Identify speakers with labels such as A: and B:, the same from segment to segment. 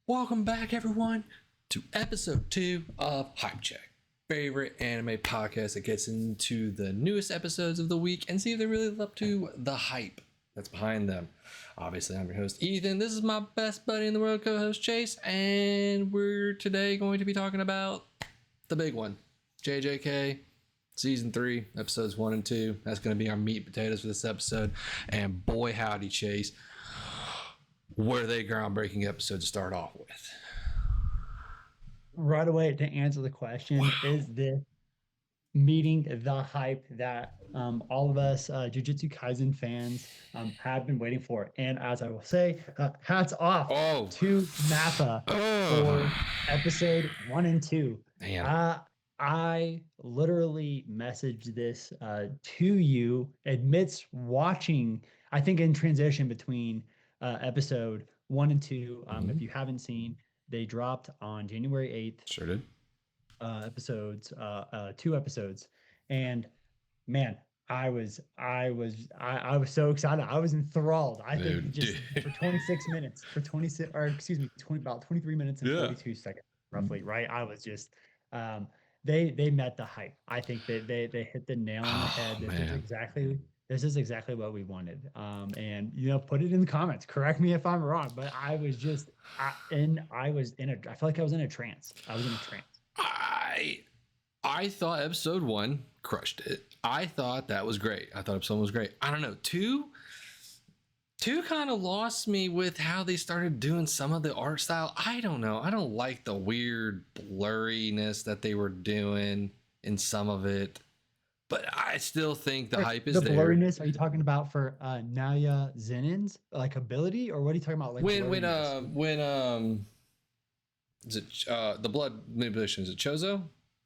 A: Welcome back, everyone, to episode 2 of Hype Check, favorite anime podcast that gets into the newest episodes of the week and see if they really live up to the hype that's behind them. Obviously, I'm your host, Ethan. This is my best buddy in the world, co-host Chase, and we're today going to be talking about the big one, JJK Season 3, episodes 1 and 2. That's going to be our meat and potatoes for this episode, and boy howdy, Chase, were they groundbreaking episodes to start off with.
B: Right away to answer the question, is this meeting the hype that all of us Jujutsu Kaisen fans have been waiting for? And as I will say, hats off
A: Oh,
B: to Mappa for episode 1 and 2.
A: man.
B: I literally messaged this to you amidst watching, I think in transition between episode 1 and 2. If you haven't seen, they dropped on January 8th
A: Sure did.
B: episodes, 2 episodes, and man, I was so excited. I was enthralled. I think just for 26 minutes, for 26, or excuse me, 20 about 23 minutes and 42 seconds, roughly, right? I was just they met the hype. I think they hit the nail on the head. This is exactly what we wanted. And put it in the comments. Correct me if I'm wrong, but I was just I feel like I was in a trance. I was in a trance.
A: I thought episode 1 crushed it. I thought that was great. I thought episode 1 was great. I don't know. Two kind of lost me with how they started doing some of the art style. I don't know. I don't like the weird blurriness that they were doing in some of it. But I still think the hype is there.
B: The blurriness, are you talking about for Naya Zenin's like ability, or what are you talking about? Like
A: when is it the blood manipulation? Is it Chozo?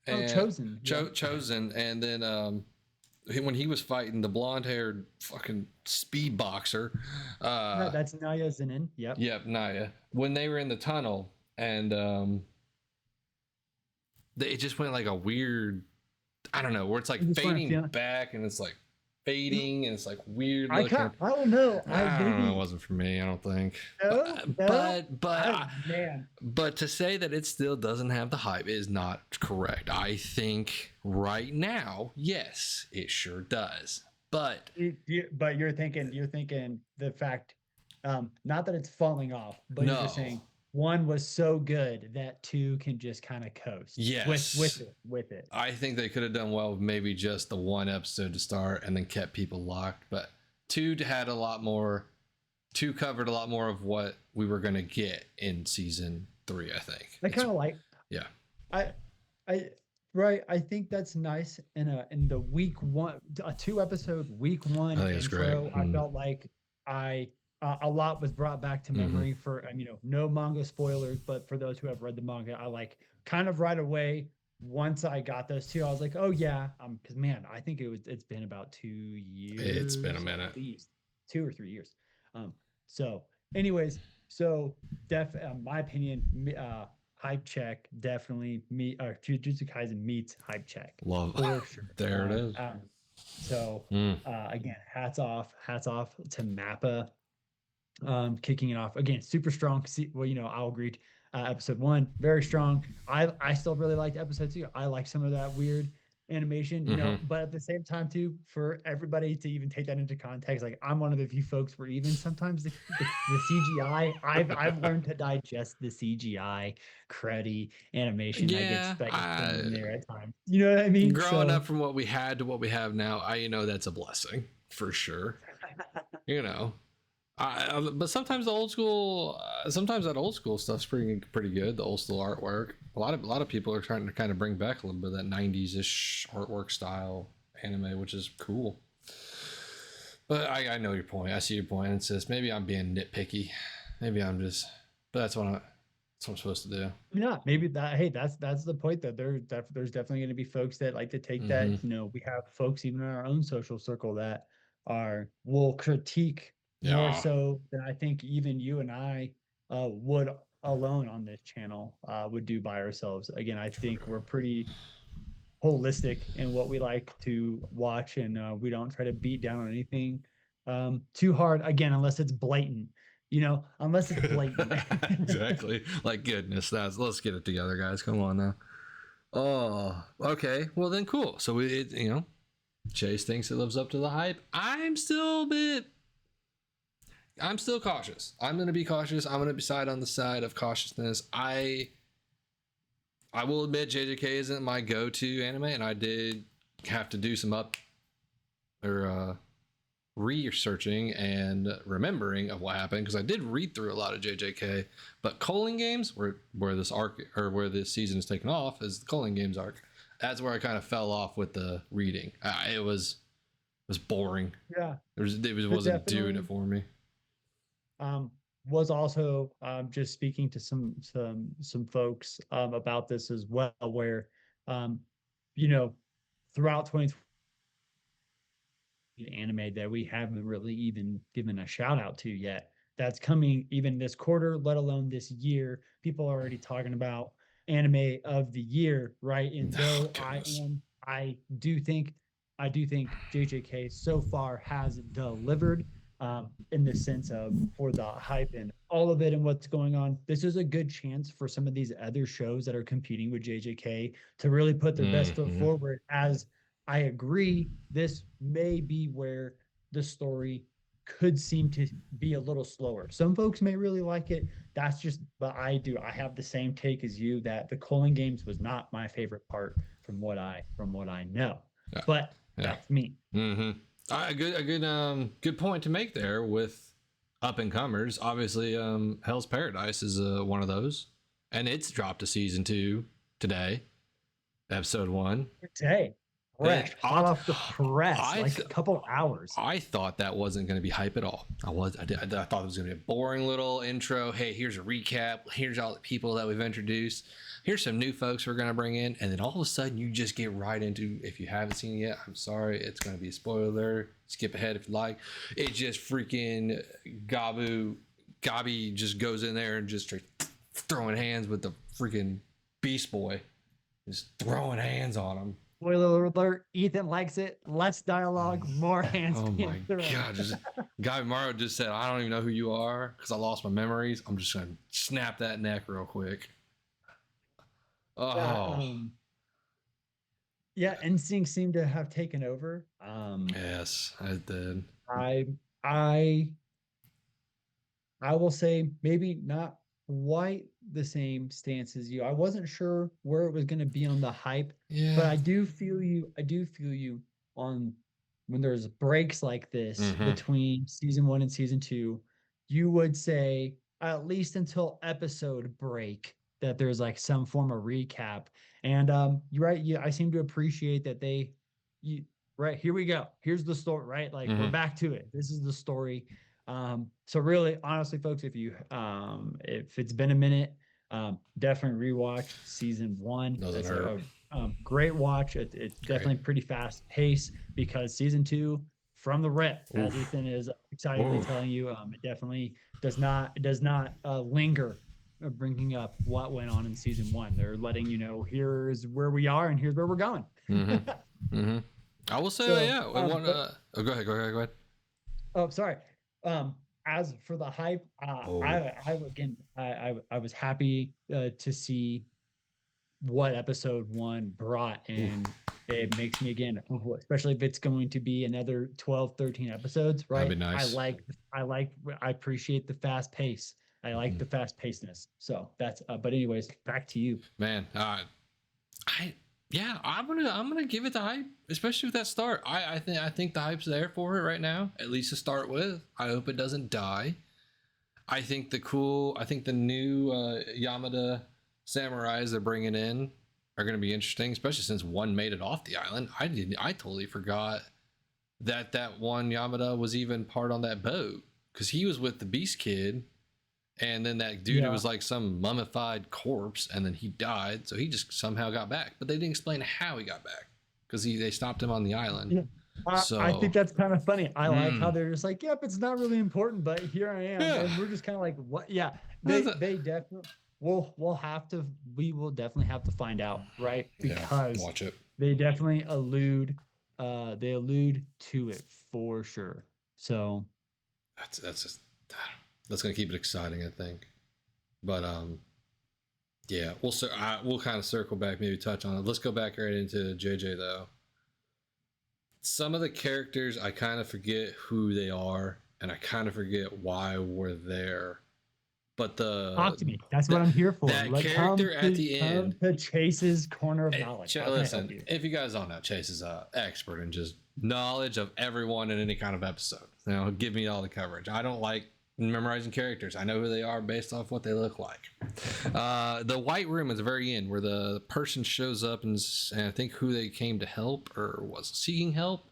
B: Chosen.
A: Chosen, and then when he was fighting the blonde-haired fucking speed boxer,
B: no, that's Naya Zenin.
A: Yep, Naya. When they were in the tunnel, and it just went like a weird, I don't know, where it's like fading back, and it's like fading, and it's like weird looking.
B: I don't know.
A: I don't know. It wasn't for me. I don't think. But to say that it still doesn't have the hype is not correct. I think right now, yes, it sure does. But
B: you're thinking the fact, not that it's falling off, but you're saying 1 was so good that 2 can just kind of coast.
A: Yes,
B: with it.
A: I think they could have done well with maybe just the 1 episode to start and then kept people locked. But 2 had a lot more. 2 covered a lot more of what we were going to get in season 3. I think.
B: I kind of like.
A: Yeah.
B: I think that's nice in the week 1, a 2-episode week 1 intro. I felt like a lot was brought back to memory for no manga spoilers, but for those who have read the manga, I like kind of right away. Once I got those 2, I was like, oh yeah, because man, I think it's been about 2 years.
A: It's been a minute,
B: at least 2 or 3 years. So anyways, my opinion, hype check definitely Jujutsu Kaisen meets hype check.
A: Love for sure. There it is.
B: Again, hats off to Mappa. Kicking it off again, super strong. I'll agree. Episode 1, very strong. I still really liked episode 2. I like some of that weird animation, but at the same time too, for everybody to even take that into context, like I'm one of the few folks where even sometimes the CGI, I've learned to digest the CGI cruddy animation that gets in there at times. You know what I mean?
A: Growing up from what we had to what we have now, I that's a blessing for sure. But sometimes the old school, sometimes that old school stuff's pretty good. The old school artwork. A lot of people are trying to kind of bring back a little bit of that 90s-ish artwork style anime, which is cool. But I know your point. I see your point. It's just maybe I'm being nitpicky. Maybe I'm just. But that's what I'm supposed to do.
B: Yeah, maybe that. Hey, that's the point. That there's definitely going to be folks that like to take that. We have folks even in our own social circle that will critique. More so than I think even you and I would alone on this channel would do by ourselves. Again, I think we're pretty holistic in what we like to watch, and we don't try to beat down on anything too hard. Again, unless it's blatant, unless it's blatant.
A: Exactly. Like, goodness, let's get it together, guys. Come on now. Oh, okay. Well, then cool. So Chase thinks it lives up to the hype. I'm still cautious. I'm going to be cautious. I'm going to decide on the side of cautiousness. I will admit JJK isn't my go-to anime, and I did have to do some researching and remembering of what happened, because I did read through a lot of JJK, but Culling Games, where this arc, or where this season is taken off, is the Culling Games arc. That's where I kind of fell off with the reading. It was boring.
B: Yeah,
A: It wasn't doing it for me.
B: Was also just speaking to some folks about this as well, where throughout 2020 anime that we haven't really even given a shout out to yet, that's coming even this quarter, let alone this year. People are already talking about anime of the year, right? And though I do think JJK so far has delivered, in the sense of, for the hype and all of it and what's going on. This is a good chance for some of these other shows that are competing with JJK to really put their best foot forward. As I agree, this may be where the story could seem to be a little slower. Some folks may really like it. That's just, but I have the same take as you, that the Culling Games was not my favorite part from what I know. Yeah. But that's me.
A: Mm-hmm. A good point to make there with up and comers. Obviously, Hell's Paradise is one of those, and it's dropped to season 2 today, episode 1
B: today. Fresh, hot off the press, like a couple hours.
A: I thought that wasn't going to be hype at all. I thought it was going to be a boring little intro. Hey, here's a recap. Here's all the people that we've introduced. Here's some new folks we're going to bring in. And then all of a sudden you just get right into, if you haven't seen it yet, I'm sorry, it's going to be a spoiler. Skip ahead if you like. It just freaking Gabi just goes in there and just throwing hands with the freaking Beast Boy. Just throwing hands on him.
B: Spoiler alert, Ethan likes it. Less dialogue, more hands.
A: Oh my God. Gabi Mario just said, I don't even know who you are because I lost my memories. I'm just going to snap that neck real quick. Oh.
B: Instinct seemed to have taken over.
A: Yes, I did.
B: I will say maybe not quite the same stance as you. I wasn't sure where it was going to be on the hype, but I do feel you on when there's breaks like this between season 1 and season 2. You would say at least until episode break that there's like some form of recap. And you're right. I seem to appreciate that right, here we go. Here's the story, right? Like we're back to it. This is the story. So really, honestly, folks, if it's been a minute, definitely rewatch season 1. That's a great watch. It's definitely pretty fast pace, because season 2 from the rip, as Ethan is excitedly telling you, it definitely does not linger bringing up what went on in season 1. They're letting you know, here's where we are and here's where we're going.
A: I will say, go ahead.
B: Oh, sorry. As for the hype, I was happy to see what episode 1 brought, and it makes me, again, especially if it's going to be another 12, 13 episodes, right?
A: That'd be nice.
B: I appreciate the fast pace. I like the fast pacedness. So that's but anyways, back to you.
A: Man, I'm gonna give it the hype, especially with that start. I think the hype's there for it right now, at least to start with. I hope it doesn't die. I think the new Yamada samurais they're bringing in are going to be interesting, especially since one made it off the island. I totally forgot that one Yamada was even part on that boat, because he was with the Beast Kid. And then that dude was like some mummified corpse, and then he died. So he just somehow got back. But they didn't explain how he got back, because they stopped him on the island. Yeah.
B: I think that's kind of funny. I like how they're just like, yep, it's not really important, but here I am. Yeah. And we're just kind of like, what? Yeah, they definitely, we will definitely have to find out, right? Because
A: watch it.
B: They definitely allude to it for sure. So
A: that's just, That's gonna keep it exciting, I think. But yeah, we'll kind of circle back, maybe touch on it. Let's go back right into JJ though. Some of the characters I kind of forget who they are, and I kind of forget why we're there. But
B: Talk to me. That's what I'm here for.
A: that
B: Like,
A: character at the
B: come
A: end.
B: to Chase's corner of knowledge. How can I help
A: Listen,
B: you?
A: if you guys don't know, Chase is an expert in just knowledge of everyone in any kind of episode. You know, give me all the coverage. I don't like memorizing characters. I know who they are based off what they look like. The white room at the very end, where the person shows up and I think who they came to help or was seeking help.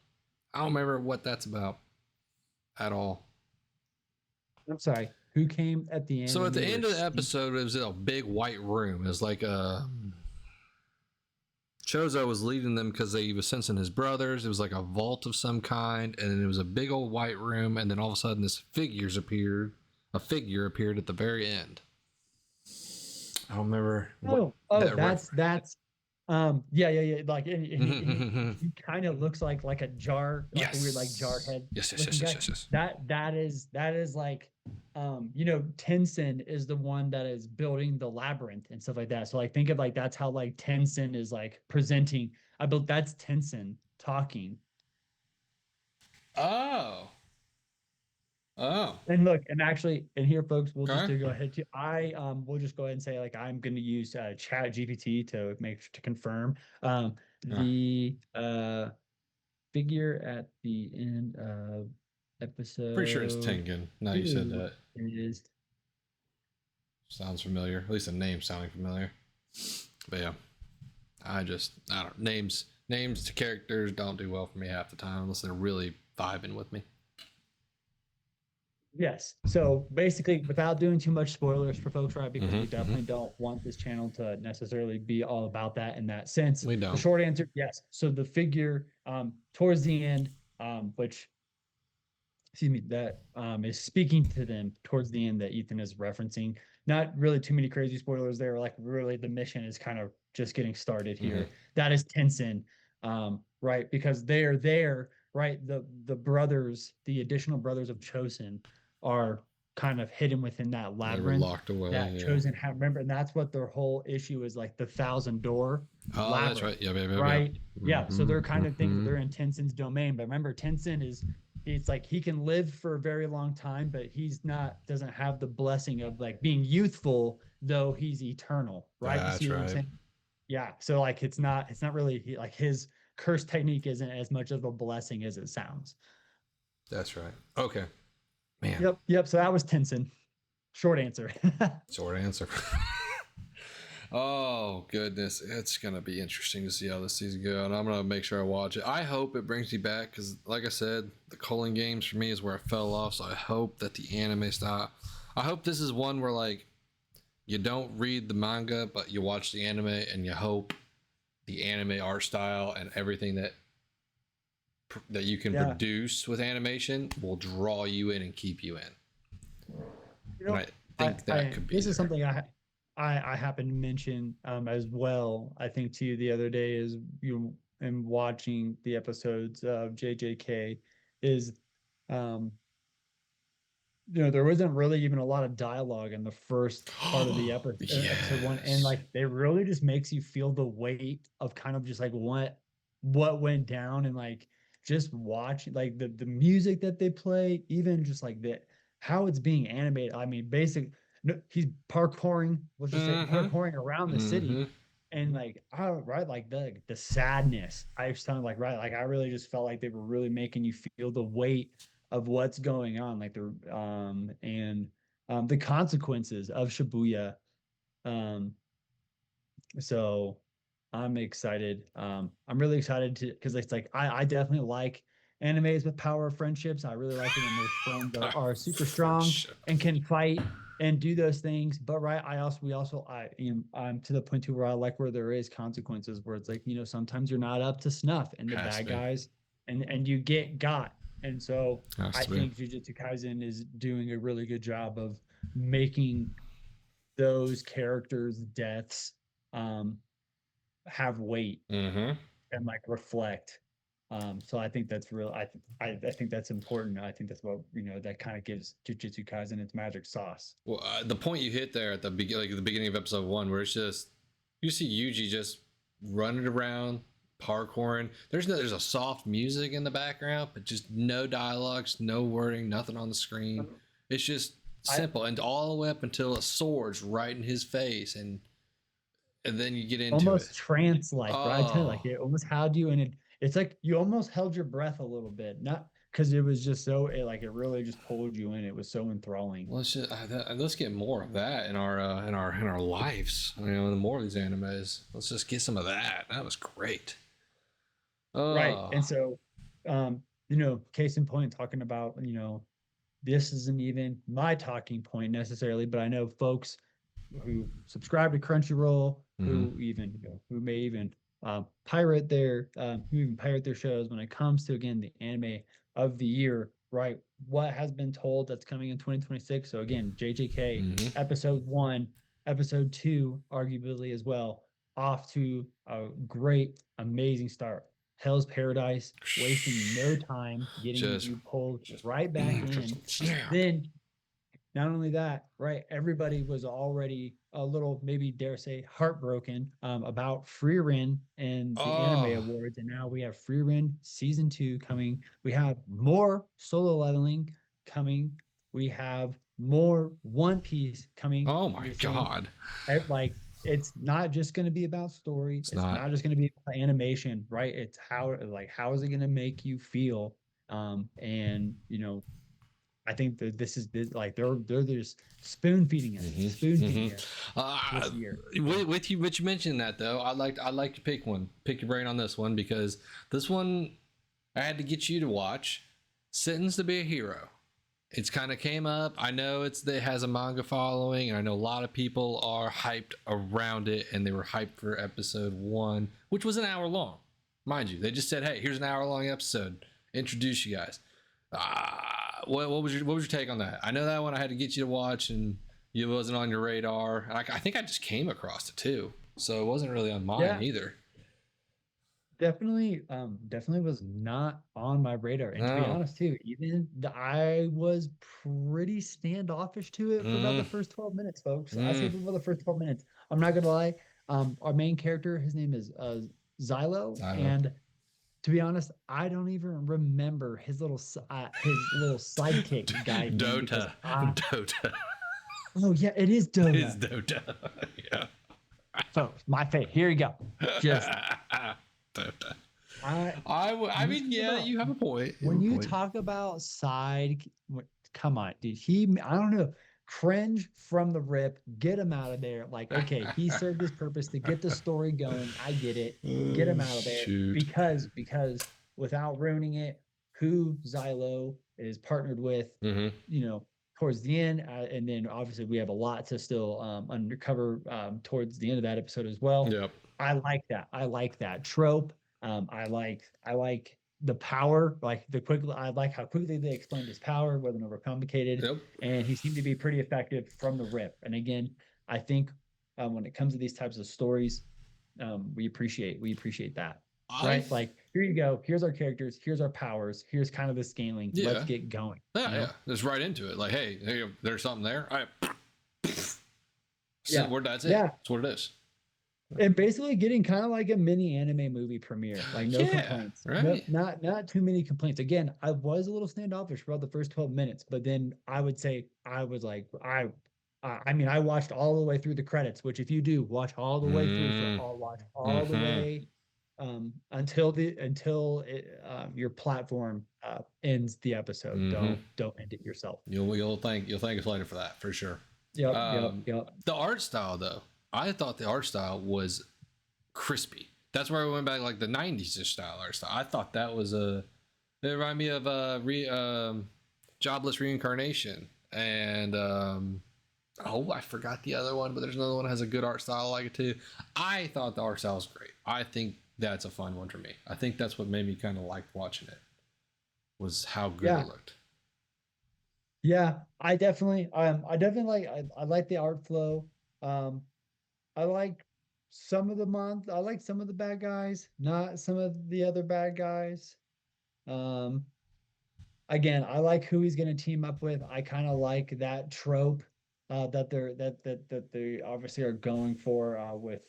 A: I don't remember what that's about at all.
B: I'm sorry. Who came at the end?
A: So at the end of the episode, it was a big white room. It was like Chozo was leading them because he was sensing his brothers. It was like a vault of some kind, and then it was a big old white room, and then all of a sudden this figure appeared at the very end. I don't remember.
B: That's yeah. Like he kind of looks like a jar, like
A: yes.
B: a weird like jar head.
A: Yes.
B: That is like Tenzin is the one that is building the labyrinth and stuff like that. So like think of like that's how like Tenzin is like presenting. I built that's Tenzin talking.
A: Oh.
B: And look, and actually, and here, folks, we'll just go ahead to we'll just go ahead and say like I'm going to use Chat GPT to confirm the figure at the end of episode.
A: Pretty sure it's Tengen. Now you said that.
B: It is.
A: Sounds familiar. At least the name sounding familiar. But yeah, I don't names to characters don't do well for me half the time unless they're really vibing with me.
B: Yes. So basically, without doing too much spoilers for folks, right? Because we definitely don't want this channel to necessarily be all about that in that sense.
A: We don't.
B: The short answer, yes. So the figure towards the end, which, excuse me, that is speaking to them towards the end that Ethan is referencing. Not really too many crazy spoilers there. Like really, the mission is kind of just getting started here. That is Tenzin, right? Because they are there, right? The brothers, the additional brothers of Chosen, are kind of hidden within that labyrinth.
A: They were locked away.
B: That Chosen have, remember, and that's what their whole issue is, like the 1,000-door.
A: Oh,
B: labyrinth,
A: that's right. Yeah.
B: Right. Yeah. So they're kind of thinking they're in Tenzin's domain, but remember, Tenzin it's like he can live for a very long time, but doesn't have the blessing of like being youthful, though he's eternal. Right.
A: That's
B: you see
A: right.
B: what I'm saying? Yeah. So like it's not really like his curse technique isn't as much of a blessing as it sounds.
A: That's right. Okay. Man.
B: Yep. So that was Tenzin. Short answer.
A: Short answer. Oh goodness, it's gonna be interesting to see how this season goes, and I'm gonna make sure I watch it. I hope it brings me back because, like I said, the Culling Games for me is where I fell off. So I hope that the anime style. I hope this is one where like you don't read the manga, but you watch the anime, and you hope the anime art style and everything that you can produce with animation will draw you in and keep you in.
B: You know,
A: and I think that could be.
B: This is something I happened to mention as well. I think to you the other day is and watching the episodes of JJK is there wasn't really even a lot of dialogue in the first part of the episode, episode 1, and like it really just makes you feel the weight of kind of just like what went down, and like just watch like the music that they play, even just like how it's being animated. I mean, he's parkouring, let's just say parkouring around the city, and like like the sadness. I sound like like I really just felt like they were really making you feel the weight of what's going on, like the consequences of Shibuya. So I'm excited. I'm really excited because it's like I definitely like animes with power of friendships. I really like it when those friends are super strong and can fight and do those things. But I'm to the point too where I like where there is consequences, where it's like, sometimes you're not up to snuff and the bad guys and you get got. And so I think Jujutsu Kaisen is doing a really good job of making those characters' deaths have weight and like reflect So I think that's real. I think that's important. I think that's what that kind of gives Jujutsu Kaisen its magic sauce.
A: Well, the point you hit there at the beginning, like the beginning of episode 1, where it's just you see Yuji just running around, parkouring. There's a soft music in the background, but just no dialogues, no wording, nothing on the screen. It's just simple, and all the way up until a sword's right in his face, and then you get into
B: almost
A: it.
B: trance-like, right? I tell you, like
A: Oh,
B: it almost had you, and it's like you almost held your breath a little bit, not because it was just so it really just pulled you in. It was so enthralling.
A: let's get more of that in our lives. You know, the more of these animes. Let's just get some of that. That was great.
B: Right.
A: Oh,
B: And so, case in point, talking about, this isn't even my talking point necessarily, but I know folks who subscribe to Crunchyroll,
A: mm-hmm.
B: who may even who even pirate their shows when it comes to, again, the anime of the year, right? What has been told that's coming in 2026. So again, JJK
A: Mm-hmm.
B: episode 1, episode 2, arguably as well, off to a great, amazing start. Hell's Paradise, wasting no time, getting
A: Just,
B: you pulled
A: just,
B: right back
A: just
B: in.
A: snap.
B: Then not only that, right? Everybody was already a little, maybe dare say, heartbroken about Frieren and the Anime
A: Oh,
B: Awards, and now we have Frieren season 2 coming. We have more Solo Leveling coming. We have more One Piece coming.
A: oh my
B: You're saying,
A: God!
B: like, it's not just going to be about story.
A: It's
B: It's
A: not.
B: not just going to be about animation, right? It's how is it going to make you feel? And I think that like they're just spoon
A: Mm-hmm.
B: feeding us
A: Mm-hmm.
B: this year.
A: With you, but you mentioned that though. I'd like to pick your brain on this one because this one I had to get you to watch. Sentenced to be a Hero. It's kind of came up. I know it has a manga following, and I know a lot of people are hyped around it, and they were hyped for episode 1, which was an hour long, mind you. They just said, "Hey, here's an hour long episode. Introduce you guys." What was your take on that? I know that one I had to get you to watch, and it wasn't on your radar. I think I just came across it too, so it wasn't really on mine
B: Yeah,
A: either.
B: definitely was not on my radar. And to be
A: No.
B: honest, too, I was pretty standoffish to it for about the
A: Mm,
B: first 12 minutes, folks. I say
A: mm.
B: for about the first 12 minutes. I'm not gonna lie. Our main character, his name is Xylo,
A: I know.
B: and to be honest, I don't even remember his little sidekick guy's name because
A: Dota. Dota.
B: oh yeah, it is
A: It's
B: Dota.
A: Dota. Yeah.
B: Folks, my fate. Here you go. Just
A: Dota.
B: I
A: I
B: when you
A: mean,
B: talk
A: yeah,
B: about
A: you have a point. You
B: when
A: have a
B: you
A: point.
B: talk about come on, dude. I don't know. Cringe from the rip. Get him out of there. Like, okay, he served his purpose to get the story going. I get it. Get
A: Oh,
B: him out of there
A: shoot.
B: because without ruining it, who Xylo is partnered with,
A: Mm-hmm.
B: towards the end, and then obviously we have a lot to still undercover towards the end of that episode as well.
A: Yep.
B: I like that. I like that trope. I like the power, like I like how quickly they explained his power, wasn't overcomplicated,
A: Yep.
B: and he seemed to be pretty effective from the rip. And again, I think when it comes to these types of stories, we appreciate that,
A: I
B: right? Like, here you go. Here's our characters. Here's our powers. Here's kind of the scaling. Let's
A: yeah.
B: get going.
A: Yeah. Just right into it. Like, hey, there's something there. All right.
B: Yeah,
A: Where that's it.
B: yeah.
A: That's what it is.
B: And basically getting kind of like a mini anime movie premiere, like no
A: Yeah.
B: complaints, no,
A: Right.
B: not too many complaints. Again, I was a little standoffish for about the first 12 minutes, but then I would say I was like, I mean, I watched all the way through the credits, which if you do watch all the way through watch all the
A: Mm-hmm.
B: way until your platform ends the episode.
A: Mm-hmm.
B: Don't end it yourself.
A: You'll thank us later for that for sure. Um,
B: Yep.
A: the art style though, I thought the art style was crispy. That's where I went back like the '90s style art style. I thought that was it reminded me of Jobless Reincarnation and oh, I forgot the other one, but there's another one that has a good art style like it too. I thought the art style was great. I think that's a fun one for me. I think that's what made me kind of like watching it was how good
B: Yeah.
A: it looked.
B: Yeah, I definitely I like the art flow. Um, I like some of the bad guys, not some of the other bad guys. Um, again, I like who he's going to team up with. I kind of like that trope that they obviously are going for with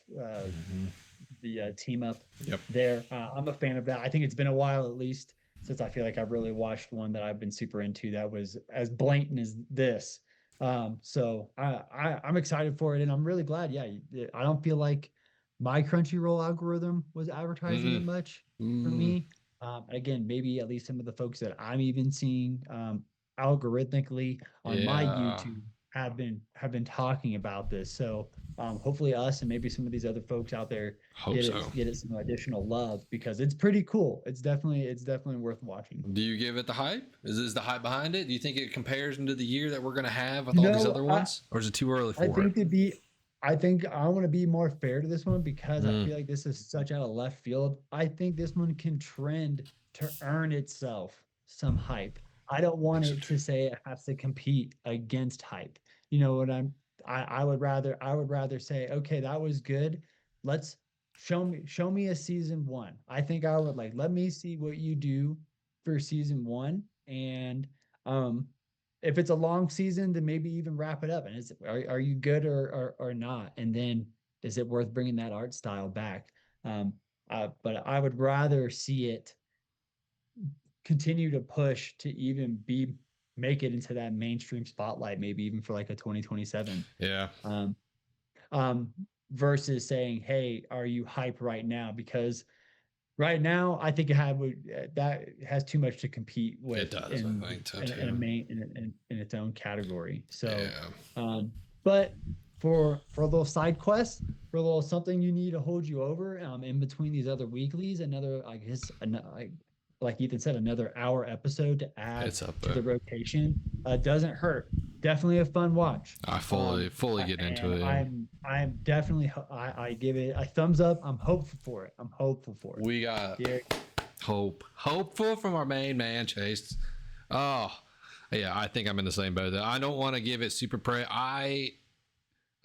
B: the team up
A: Yep.
B: there. I'm a fan of that. I think it's been a while at least since I feel like I've really watched one that I've been super into that was as blatant as this. So I'm excited for it, and I'm really glad. Yeah, I don't feel like my Crunchyroll algorithm was advertising it
A: Mm-mm.
B: much for
A: Mm.
B: me. Again, maybe at least some of the folks that I'm even seeing algorithmically on my
A: Yeah.
B: YouTube have been talking about this. So hopefully us and maybe some of these other folks out there
A: Hope
B: get
A: so.
B: it some additional love because it's pretty cool. It's definitely worth watching.
A: Do you give it the hype? Is this the hype behind it? Do you think it compares into the year that we're gonna have with
B: You
A: all these
B: know,
A: other
B: I
A: ones, or is it too early
B: I
A: for it?
B: think to be I think I want to be more fair to this one because I
A: Mm.
B: feel like this is such out of left field. I think this one can trend to earn itself some hype. I don't
A: I
B: want
A: think so
B: it
A: too.
B: to say it has to compete against hype. You know what I would rather say, okay, that was good. Let's show me a season one. I think I would like let me see what you do for season one. And um if it's a long season, then maybe even wrap it up. And are you good or not? And then is it worth bringing that art style back? Um, but I would rather see it continue to push to even be make it into that mainstream spotlight, maybe even for like a 2027.
A: Yeah.
B: Um, um, versus saying, "Hey, are you hype right now?" Because right now, I think that has too much to compete
A: It
B: with
A: does. I think so
B: in a
A: too.
B: main in its own category. So,
A: Yeah.
B: but for a little side quest, for a little something you need to hold you over, in between these other weeklies, another I guess like Ethan said, another hour episode to add
A: It's up
B: to
A: there.
B: the rotation doesn't hurt. Definitely a fun watch.
A: I fully get into
B: And
A: it. Yeah.
B: I'm definitely I give it a thumbs up. I'm hopeful for it. I'm hopeful for it.
A: We got
B: Yeah.
A: hopeful from our main man Chase. Oh, yeah. I think I'm in the same boat. I don't want to give it super praise.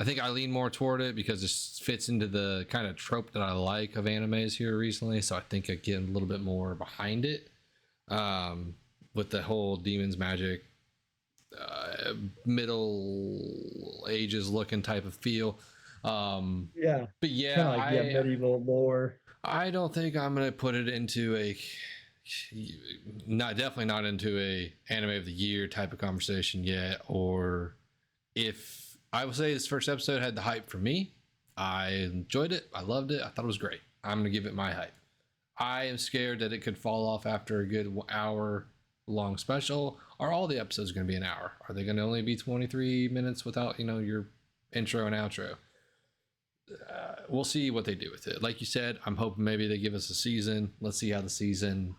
A: I think I lean more toward it because it fits into the kind of trope that I like of animes here recently. So I think I get a little bit more behind it, with the whole demons magic, middle ages looking type of feel.
B: Yeah.
A: But
B: Kind
A: yeah,
B: of like medieval lore.
A: I don't think I'm gonna put it into a not definitely not into a anime of the year type of conversation yet. Or if I would say this first episode had the hype for me, I enjoyed it. I loved it. I thought it was great. I'm gonna give it my hype. I am scared that it could fall off after a good hour long special. Are all the episodes going to be an hour? Are they going to only be 23 minutes without your intro and outro? We'll see what they do with it. Like you said, I'm hoping maybe they give us a season. Let's see how the season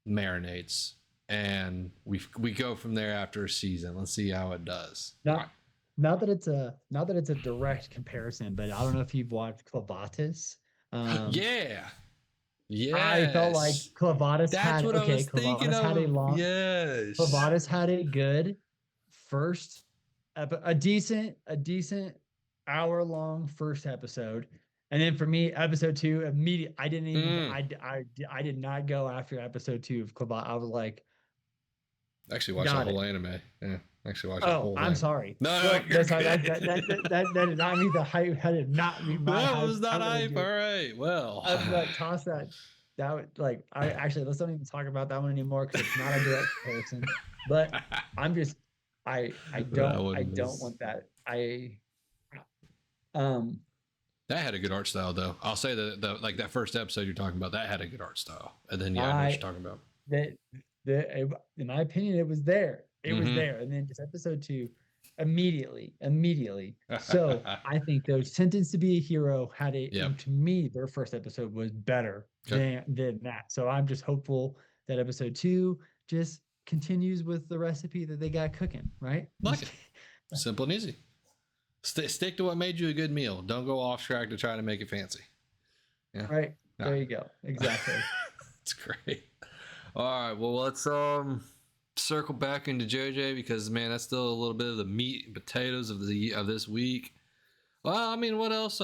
A: marinates, and we go from there after a season. Let's see how it does.
B: Not not that it's a direct comparison, but I don't know if you've watched Clavatis. Um,
A: Yeah.
B: I felt like
A: Yes.
B: Clavatis
A: That's
B: had
A: what I
B: okay.
A: was thinking
B: Clavatis had a
A: of.
B: long.
A: Yes.
B: Clavatis had a good first, a decent hour long first episode, and then for me, episode two immediate. I didn't even.
A: Mm.
B: I did not go after episode two of Clavatis. I was like,
A: Actually, watch the
B: got it.
A: whole anime. Yeah, actually, watch the
B: Oh,
A: whole
B: I'm
A: thing.
B: sorry.
A: No, no,
B: Well,
A: you're
B: that's that
A: good.
B: that that that that, that did not mean the hype. That did not mean my
A: That
B: hype.
A: was not
B: I'm gonna
A: hype. All
B: do.
A: right. Well,
B: I'm gonna toss that. Like I actually let's don't even talk about that one anymore because it's not a direct comparison. But I'm just I
A: that
B: don't I
A: one
B: don't
A: was.
B: want that. Um
A: That had a good art style, though. I'll say that the like that first episode you're talking about, that had a good art style. And then yeah, I know what you're
B: I
A: talking about.
B: that in my opinion it was there. It was
A: Mm-hmm.
B: there, and then just episode two, immediately. So I think those sentenced to be a hero had a
A: Yep.
B: to me their first episode was better
A: Okay.
B: than that. So I'm just hopeful that episode two just continues with the recipe that they got cooking. Right?
A: Like it. Simple and easy. Stick to what made you a good meal. Don't go off track to try to make it fancy. Yeah.
B: Right.
A: No.
B: There you go. Exactly.
A: It's great. All right. Well, let's circle back into JoJo because man, that's still a little bit of the meat and potatoes of this week. Well, I mean, what else?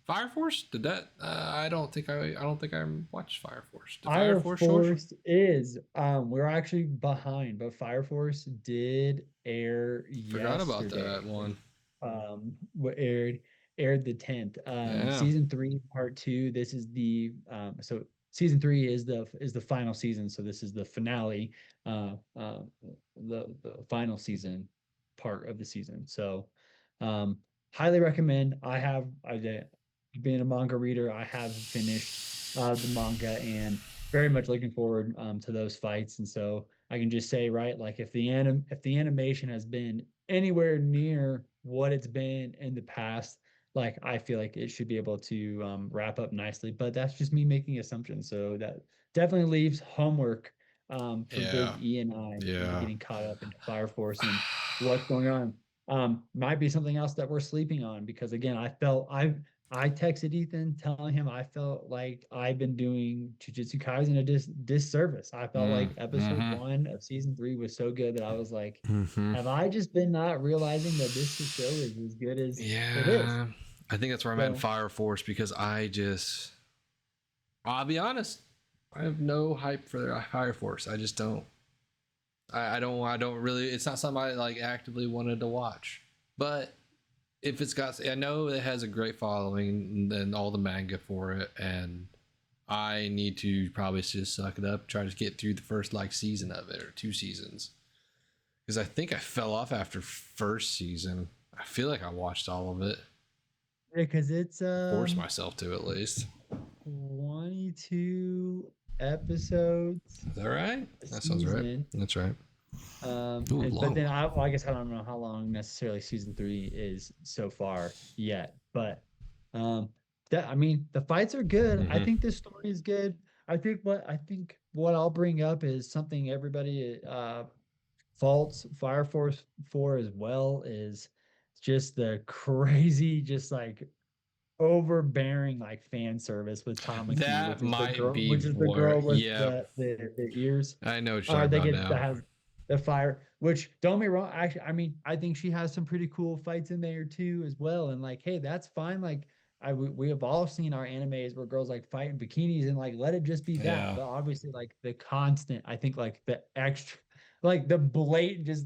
A: Fire Force? Did that? I don't think I watched Fire Force. Did Fire
B: Fire
A: Force short?
B: Force is we're actually behind, but Fire Force did air
A: Forgot about that
B: yesterday.
A: one.
B: What aired the 10th.
A: Yeah.
B: Season 3, part 2. This is the so season 3 is the final season. So this is the finale, the final season part of the season. So um highly recommend. Being a manga reader, I have finished the manga and very much looking forward to those fights. And so I can just say, right, like if the animation has been anywhere near what it's been in the past, like I feel like it should be able to wrap up nicely. But that's just me making assumptions. So that definitely leaves homework for
A: Yeah.
B: Big E and I into
A: Yeah.
B: getting caught up into Fire Force and what's going on. Might be something else that we're sleeping on because again, I texted Ethan telling him I felt like I've been doing Jujutsu Kaisen a disservice. I felt like episode
A: Mm-hmm.
B: 1 of season 3 was so good that I was like,
A: Mm-hmm.
B: have I just been not realizing that this show is as good as it is?
A: Yeah. I think that's where I'm at in
B: So
A: Fire Force because I'll be honest, I have no hype for their Fire Force. I just don't. I don't really. It's not something I like actively wanted to watch. But if it's got, I know it has a great following and all the manga for it, and I need to probably just suck it up, try to get through the first like season of it or 2 seasons, because I think I fell off after first season. I feel like I watched all of it,
B: because it's
A: forced myself to at least.
B: 22 episodes
A: Is that right?
B: a
A: That sounds right.
B: season.
A: That's right. Ooh,
B: But
A: long
B: then
A: one.
B: well, I guess I don't know how long necessarily season 3 is so far yet. But um, that I mean, the fights are good. I
A: Mm-hmm.
B: think this story is good. I think what I'll bring up is something everybody faults Fire Force for as well is just the crazy, just like overbearing like fan service with Tamaki,
A: That might be
B: which is the
A: where.
B: girl with
A: Yeah,
B: the ears.
A: I know what you're talking
B: They
A: about
B: get that
A: now.
B: has the fire, which don't be wrong. Actually, I mean, I think she has some pretty cool fights in there too, as well. And like, hey, that's fine. Like, we have all seen our animes where girls like fight in bikinis and like let it just be that.
A: Yeah.
B: But obviously, like the constant, I think like the extra, like the blatant, just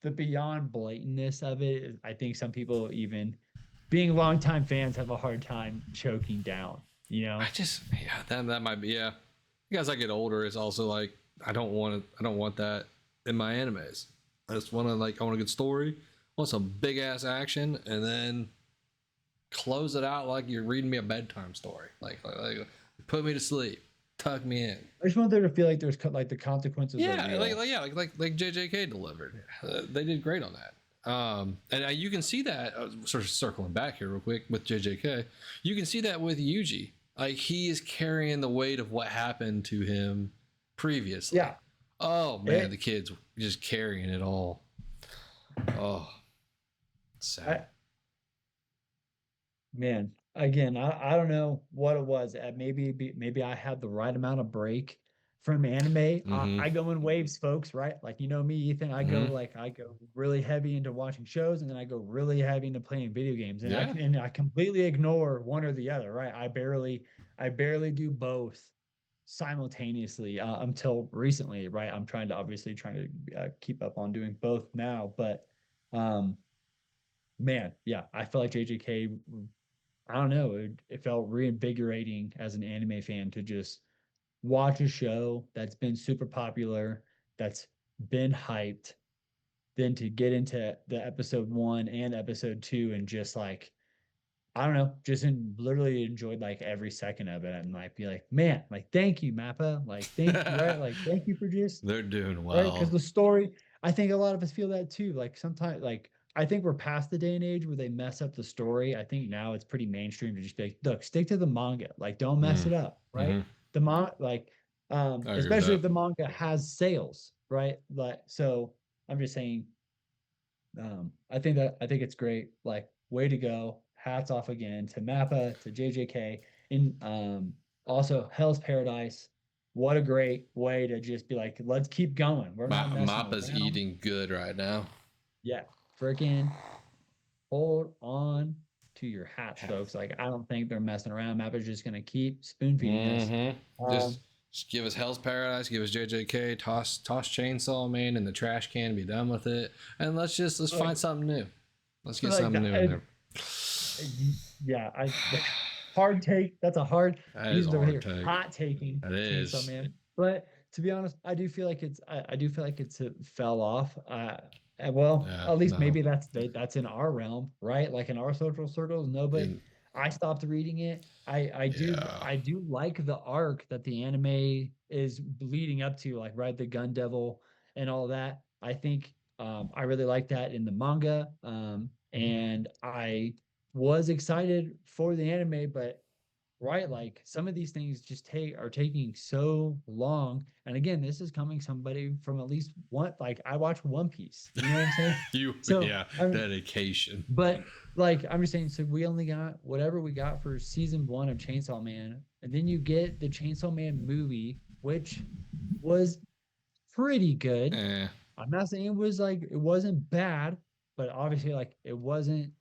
B: the beyond blatantness of it. I think some people even being longtime fans have a hard time choking down. You
A: I
B: know?
A: just that might be As I get older, it's also like I don't want that in my animes. I just want to I want a good story, I want some big ass action, and then close it out like you're reading me a bedtime story. Like put me to sleep, tuck me in.
B: I just want there to feel like there's like the consequences are
A: Yeah,
B: real.
A: like JJK delivered. They did great on that. And you can see that sort of circling back here real quick with JJK. You can see that with Yuji. Like he is carrying the weight of what happened to him previously.
B: Yeah.
A: Oh man, the
B: It,
A: kid's just carrying it all. Oh,
B: I,
A: sad.
B: man, again, I don't know what it was. Maybe I had the right amount of break from anime.
A: Mm-hmm.
B: I go in waves, folks, right? Like you know me, Ethan.
A: Mm-hmm.
B: I go really heavy into watching shows, and then I go really heavy into playing video games, and
A: Yeah.
B: I completely ignore one or the other, right? I barely do both simultaneously until recently, right? I'm trying to keep up on doing both now, but um man, yeah, I feel like JJK. I don't know. It felt reinvigorating as an anime fan to just watch a show that's been super popular, that's been hyped, then to get into the episode 1 and episode 2 and just like I don't know, literally enjoyed like every second of it and like be like, man, like thank you, Mappa, like thank you, right? Like thank you for just
A: They're doing
B: right? Because
A: well.
B: the story, I think a lot of us feel that too. Like sometimes, like I think we're past the day and age where they mess up the story. I think now it's pretty mainstream to just be like, look, stick to the manga. Like, don't mess it up, right?
A: Mm-hmm.
B: Like,
A: I agree with
B: especially if
A: that.
B: the manga has sales, right? Like, so I'm just saying, I think it's great. Like, way to go. Hats off again to Mappa, to JJK, and also Hell's Paradise. What a great way to just be like, let's keep going. We're not messing
A: Mappa's
B: around.
A: eating good right now.
B: Yeah, freaking hold on to your hatch, folks. Like, I don't think they're messing around. Mappa's just gonna keep spoon feeding us.
A: Just give us Hell's Paradise, give us JJK, toss Chainsaw Man in the trash can, be done with it, and let's find something new. Let's get something new in there.
B: Yeah, hard take. That's a hard.
A: That is a hard take.
B: Hot taking.
A: That is.
B: Chainsaw Man. But to be honest, I do feel like it's fell off. Well,
A: Yeah,
B: at least
A: no.
B: maybe that's in our realm, right? Like in our social circles. No, but I stopped reading it. I do like the arc that the anime is leading up to, like, right, the Gun Devil and all that. I think I really like that in the manga. And I was excited for the anime, but right, like some of these things just are taking so long. And again, this is coming somebody from at least one, like, I watch One Piece. You know what I'm saying?
A: Dedication.
B: But like, I'm just saying, so we only got whatever we got for season 1 of Chainsaw Man, and then you get the Chainsaw Man movie, which was pretty good. I'm not saying it wasn't bad, but obviously, like, it wasn't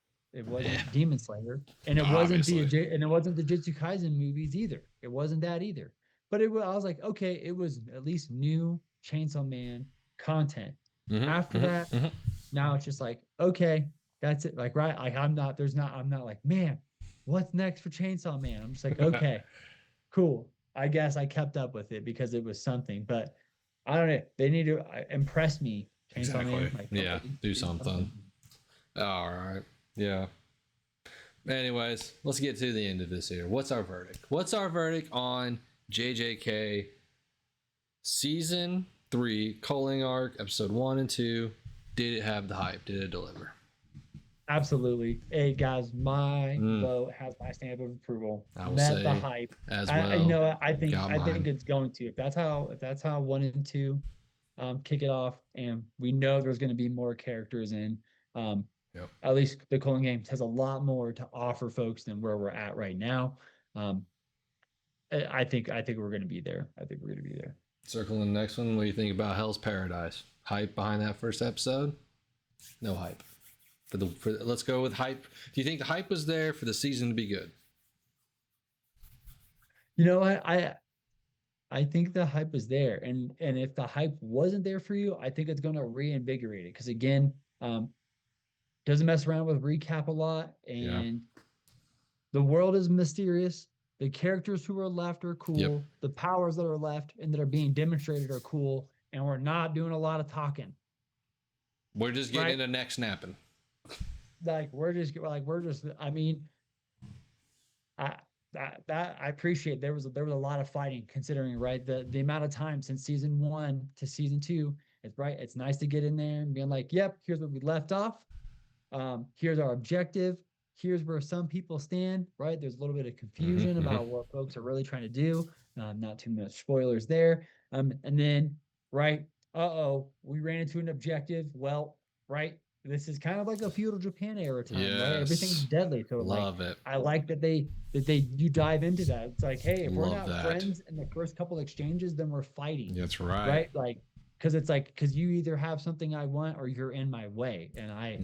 B: Demon Slayer, and it wasn't the Jujutsu Kaisen movies either. It wasn't that either. But I was like, okay, it was at least new Chainsaw Man content. After that, now it's just like, okay, that's it. Like, right, like I'm not like, man, what's next for Chainsaw Man? I'm just like, okay, cool. I guess I kept up with it because it was something, but I don't know. They need to impress me. Chainsaw Man, like,
A: yeah, do something. All right. Yeah. Anyways, let's get to the end of this here. What's our verdict? What's our verdict on JJK season 3 Culling Arc episode 1 and 2? Did it have the hype? Did it deliver?
B: Absolutely. Hey guys, my vote has my stamp of approval.
A: I will say
B: the hype
A: as well.
B: I think it's going to. If that's how 1 and 2 kick it off, and we know there's going to be more characters in. At least the Culling Games has a lot more to offer folks than where we're at right now. I think we're going to be there.
A: Circling the next one. What do you think about Hell's Paradise? Hype behind that first episode? No hype. Let's go with hype. Do you think the hype was there for the season to be good?
B: You know what? I think the hype was there, and if the hype wasn't there for you, I think it's going to reinvigorate it, because again, doesn't mess around with recap a lot, and the world is mysterious. The characters who are left are cool. The powers that are left and that are being demonstrated are cool, and we're not doing a lot of talking.
A: We're just getting into neck snapping.
B: I mean, I appreciate there was a lot of fighting, considering, right, the amount of time since season 1 to season 2. It's nice to get in there and being like, yep, here's where we left off. Here's our objective. Here's where some people stand, right? There's a little bit of confusion about what folks are really trying to do. Not too much spoilers there. And then, right, we ran into an objective. Well, right, this is kind of like a feudal Japan era time, right? Everything's deadly. So
A: love it.
B: I like that you dive into that. It's like, hey, if we're not friends in the first couple exchanges, then we're fighting.
A: That's right.
B: Right? Like, because you either have something I want or you're in my way. And I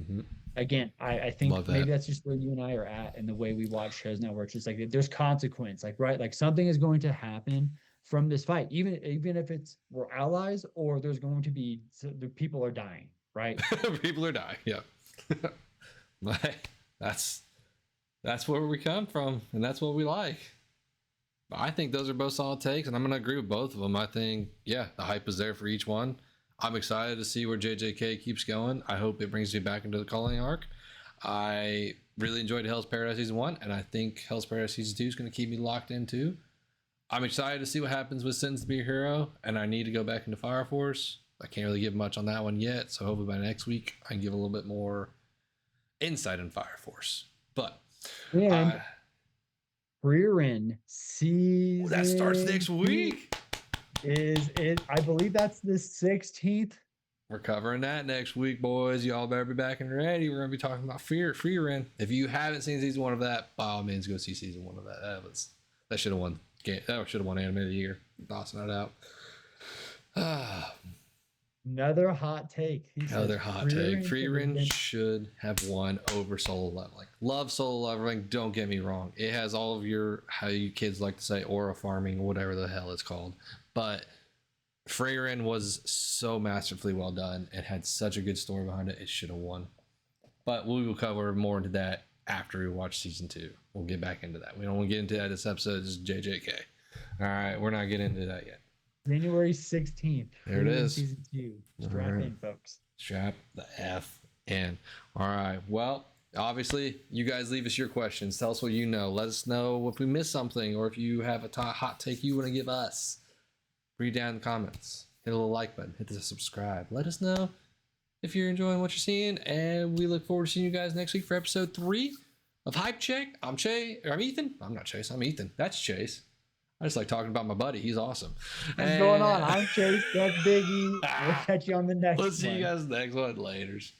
B: think maybe that's just where you and I are at in the way we watch shows now, where it's just like there's consequence, like, right, like something is going to happen from this fight, even if we're allies or there's going to be the people are dying, right?
A: People are dying. Yeah. That's where we come from, and that's what we like. I think those are both solid takes, and I'm going to agree with both of them. I think, the hype is there for each one. I'm excited to see where JJK keeps going. I hope it brings me back into the Culling Arc. I really enjoyed Hell's Paradise Season 1, and I think Hell's Paradise Season 2 is going to keep me locked in too. I'm excited to see what happens with Sentence to Be a Hero, and I need to go back into Fire Force. I can't really give much on that one yet, so hopefully by next week I can give a little bit more insight in Fire Force. But
B: Frieren season
A: that starts next week.
B: I believe that's the 16th.
A: We're covering that next week, boys. Y'all better be back and ready. We're gonna be talking about Frieren. If you haven't seen season 1 of that, by all means go see season 1 of that. That should have won. That should have won Anime of the Year. Tossing it out.
B: Another hot take.
A: Another hot take. Free Ren
B: been...
A: should have won over Solo Leveling. Love Solo Leveling. Don't get me wrong. It has all of your, how you kids like to say, aura farming, whatever the hell it's called. But Free Ren was so masterfully well done and had such a good story behind it. It should have won. But we will cover more into that after we watch season 2. We'll get back into that. We don't want to get into that this episode. This is JJK. All right, we're not getting into that yet.
B: January 16th.
A: There it is.
B: Season 2. Strap in, folks.
A: Strap the F in. All right. Well, obviously, you guys leave us your questions. Tell us what you know. Let us know if we missed something or if you have a hot take you want to give us. Read down in the comments. Hit a little like button. Hit the subscribe. Let us know if you're enjoying what you're seeing. And we look forward to seeing you guys next week for episode 3 of Hype Check. I'm Ethan. I'm not Chase. I'm Ethan. That's Chase. I just like talking about my buddy. He's awesome.
B: What's going on? I'm Chase. That's Biggie. We'll catch you on the next one.
A: Let's see you guys next one. Laters.